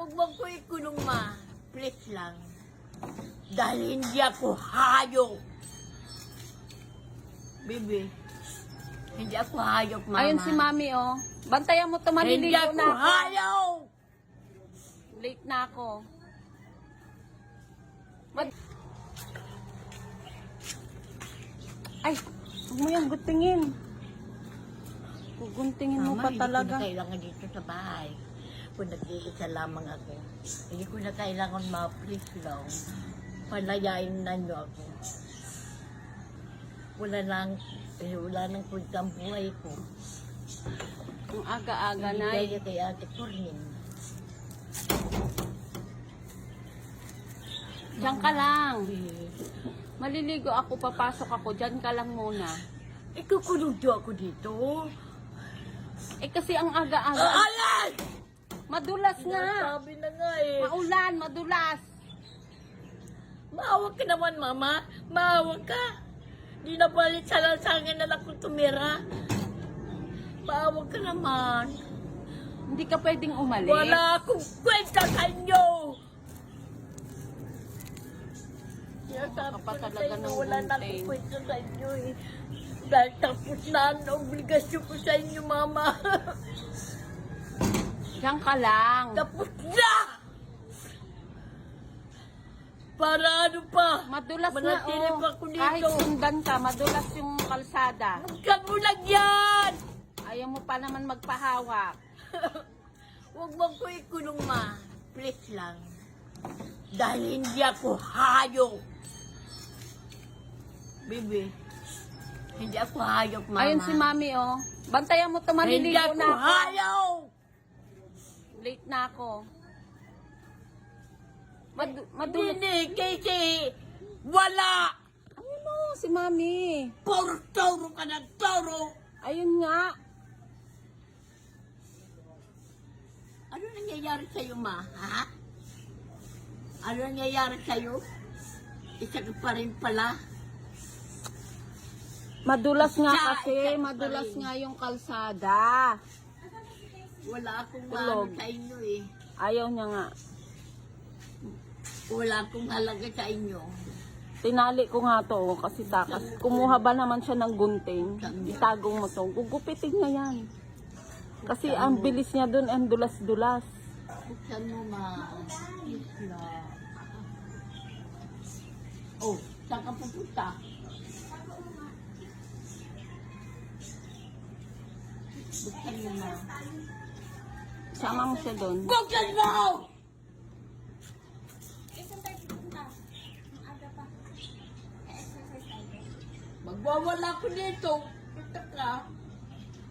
Huwag mo ko ikulong, ma. Please lang. Dahil hindi ako hayop. Bibi, hindi ako hayop, mama. Ayun si mami, oh. Bantayan mo to, Hindi maliligo ako na ako. hayop! Late na ako. Ay, huwag mo yung gutingin. Guguntingin mo pa talaga. Hindi ko na kailangan dito sa bahay. Kung nag-iisa lamang ako. Hindi ko na kailangan ma-please lang. Palayain na niyo ako. Wala nang punta ang buhay ko. Ang aga-aga na. Hindi kay Ate Corinne. Diyan ka lang. Maliligo ako, papasok ako. Diyan ka lang muna. Ikukulong ako dito. Eh kasi ang aga-aga. Ayan! Madulas nga. Sabi na nga eh. Maulan, madulas. Maawag ka naman, mama. Maawag ka. Di na balit sa lansangan na lang kung tumira. Maawag ka naman. Hindi ka pwedeng umalis. Wala akong kwenta sa inyo. Ka pa talaga ng wala na gunting. akong kwenta sa inyo eh. Dahil tapos na ang obligasyon ko sa inyo, mama. Diyan ka lang. Tapos na! Para ano pa? Madulas na, Manatili oh. pa ako dito. Kahit sundan ka, madulas yung kalsada. Huwag mo lang yan! Ayaw mo pa naman magpahawak. Huwag mo ko ikulong, ma. Please lang. Dahil hindi ako hayop. Bibi, hindi ako hayop, mama. Ayun si mami, oh. Bantayan mo to, Hindi maliligo ako na ako. hayop! Late na ako. Madulas. Hindi, kasi wala! Ayun mo, si mami. Puro toro ka ng toro! Ayun nga. Ano nangyayari sa'yo, ma? Ha? Ano nangyayari sa'yo? Isa ka pa rin pala. Madulas nga Siya, kasi. ikaw Madulas pa rin. nga yung kalsada. Wala akong Tulog. mahalaga sa inyo eh. Ayaw niya nga. Wala akong halaga sa inyo. Tinali ko nga to, oh, kasi takas. Kumuha ba naman siya ng gunting? Itagong mo to. Gugupitin niya yan. Kasi ang bilis niya dun, ang dulas-dulas. Buksan mo, ma. Isla. Oh, saan ka pupunta? Buksan mo, ma. Sama mo siya dun. Buksan mo! Magwawala ko dito. Punta ka.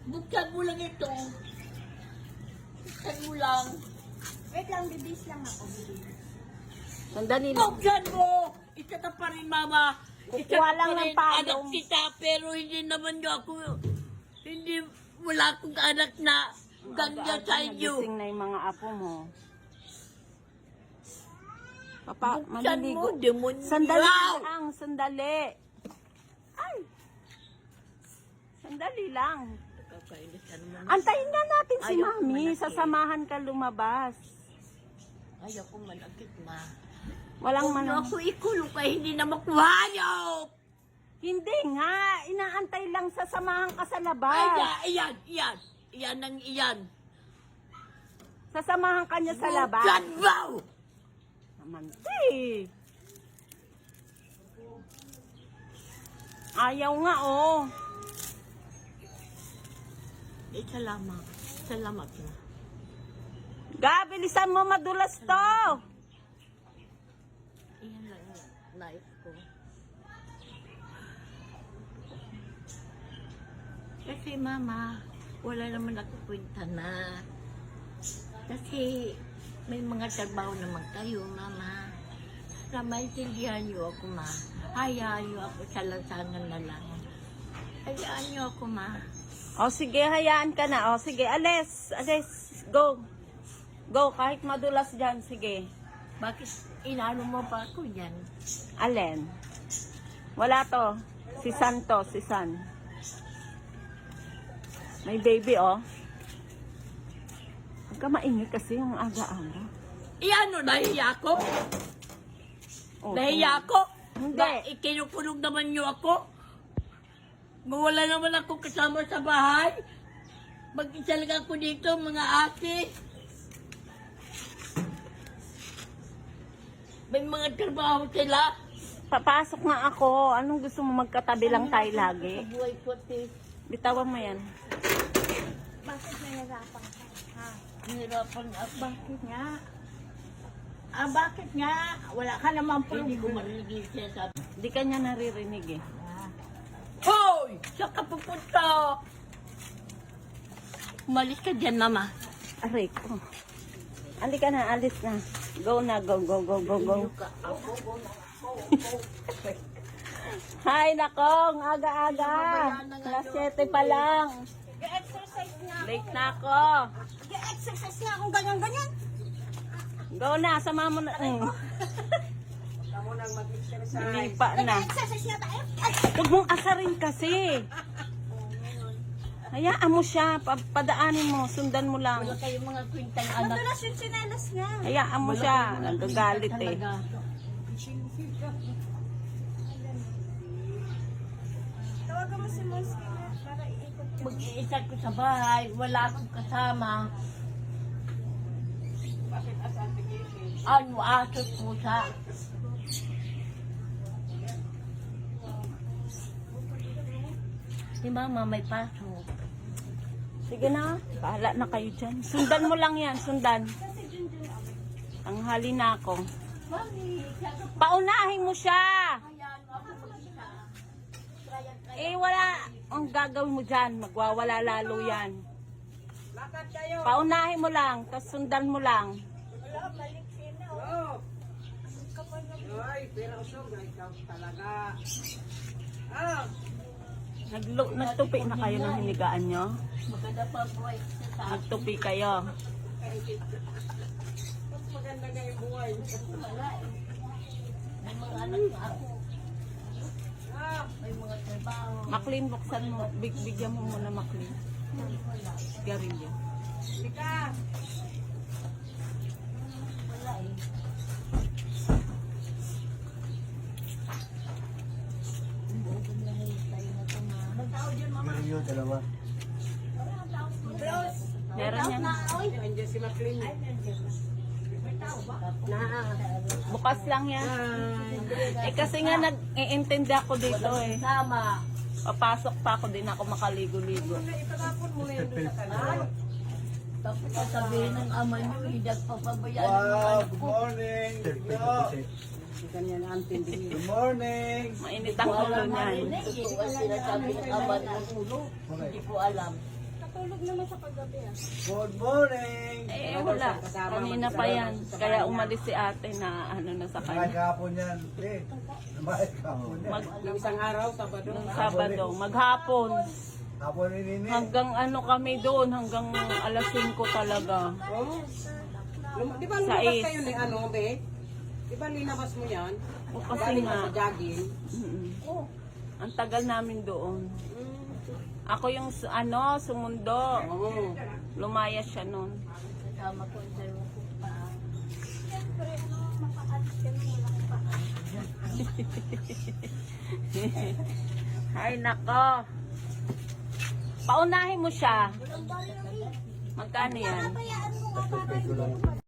Buksan mo lang ito. Buksan mo lang. Wait lang, bibis lang ako, bibis. Sandali lang. Buksan mo! Isa ka pa rin, mama. Isa Kukuha ka lang pa ng rin. payong. Anak kita, pero hindi naman niyo ako. Hindi, wala akong anak na ganda sa inyo. Nagising na yung mga apo mo. Papa, Buksan maliligo. mo, demonyo. Sandali lang, sandali. Ay! Sandali lang. Kakainis ka naman. Antayin nga natin si Ayaw ko Mami. manakit. Sasamahan ka lumabas. Ayaw ko manakit, ma. Walang Huwag niyo manang... ako ikulong kaya hindi na makuhayop. Hindi nga. Inaantay lang sasamahan ka sa Ay, labas. iyan. Iyan ang iyan. Sasamahan ka niya sa labas. Buksan mo! Naman, ayaw nga, oh. Salamat. Salamat na. Ga, bilisan mo, madulas to. Iyan lang ang life ko. Kasi mama, wala naman ako kwenta na. Kasi may mga trabaho naman kayo, mama. Na maintindihan niyo ako, ma. Hayaan niyo ako sa lansangan na lang. Hayaan niyo ako, ma. O, sige, hayaan ka na. O, sige, alis. Go. Go, kahit madulas dyan, sige. Bakit inano mo pa ako yan? Alin? Wala to. Si San to, si San. May baby, oh. Huwag ka maingit kasi yung aga-aga. Ano, nahiya ako? Oh, Nahiya ako? Hindi. Ikinukulong naman niyo ako? Wala naman ako kasama sa bahay? Mag-isa lang ako dito, mga ate. May mga trabaho sila. Papasok nga ako. Anong gusto mo, magkatabi lang tayo lagi? Sa buhay ko, te. Bitawan mo yan. Bakit nahirapan ka? Ha? Nahirapan ako. Bakit nga? Bakit nga? Wala ka naman Hindi ko problem. marinig yung sinasabi. Di ka niya naririnig eh. Hoy! Saan ka pupunta? Umalis ka dyan, mama. Aray ko. Andi ka na, alis na. Go na, go, go, go, go, go. Hay, nakong, aga-aga. Alas 7 pa lang. Exercise nga. Late na ako. Exercise nga kung ganyan-ganyan. Go na, sama mo na. Lipa na. Exercise nga tayo. Huwag mong asarin kasi. Hayaan mo siya, padaanin mo, sundan mo lang. Wala kayong mga kwintang anak. Madalas yung sinelas nga. Hayaan mo siya, nagagalit eh. Talaga. Tawagan mo si Monski na para iikot ka. Mag-iisa ko sa bahay, wala akong kasama. Ano, aso, pusa. Si mama may paso. Sige na, bahala na kayo dyan. Sundan mo lang yan, sundan. Tanghali na ako. Mami, Paunahin mo siya! kaya ako mag-isa. Eh, wala. Ang gagawin mo dyan, magwawala lalo yan. Paunahin mo lang, tapos sundan mo lang. Wala, balik sila. Oh. Ay, pero usog na ikaw talaga. Ah, Nagtupi na kayo ng hinigaan nyo? Maganda pa buhay sa Nagtupi kayo. mas maganda nga yung buhay. wala eh. May mga anak na ako. Ah, May mga trabaho. Maklin, buksan mo. Bigyan mo muna Maklin. Garilyo. Lika. Wala eh. Yung dalawa. Meron yan. Andiyan si McLean. Bukas lang yan. Eh kasi nga nag-iintindi ako dito eh. Sama. Papasok pa ako, din ako makaligo-ligo. Itatapon mo na yun doon sa kanan. Tapos sasabihin ng ama niyo, hindi papabayaan ng mga Wow, anak good ko. morning. Tigno. Ganyan ang tindi. Good morning. Mainit ang ulo niyan. Totoo ang sinasabi ng ama niyo. Hindi ko alam. Katulog naman sa paggabi ah. Good morning. Eh wala, kanina pa yan. Kaya umalis si ate na ano na sa Namayag kanya. kahapon yan. Eh, namayag kahapon yan. Ng isang araw, Sabado. Nung Sabado, maghapon. Hapon ni Nini. Hanggang ano kami doon, hanggang alas 5 talaga. Oh. Di ba Sa lumabas is. kayo ni ano, be? Di ba linabas mo yan? O kasi Galing ka nga, sa jogging. mm, ang tagal namin doon. Ako yung sumundo. Oo. Lumayas siya noon. Kasama ko ang dalawang ko pa. Siyempre, ano, makaalis ka na wala ka pa. Ay nako. Paunahin mo siya. Ang dami na rin. Magkano yan? Bayaan mo nga para hindi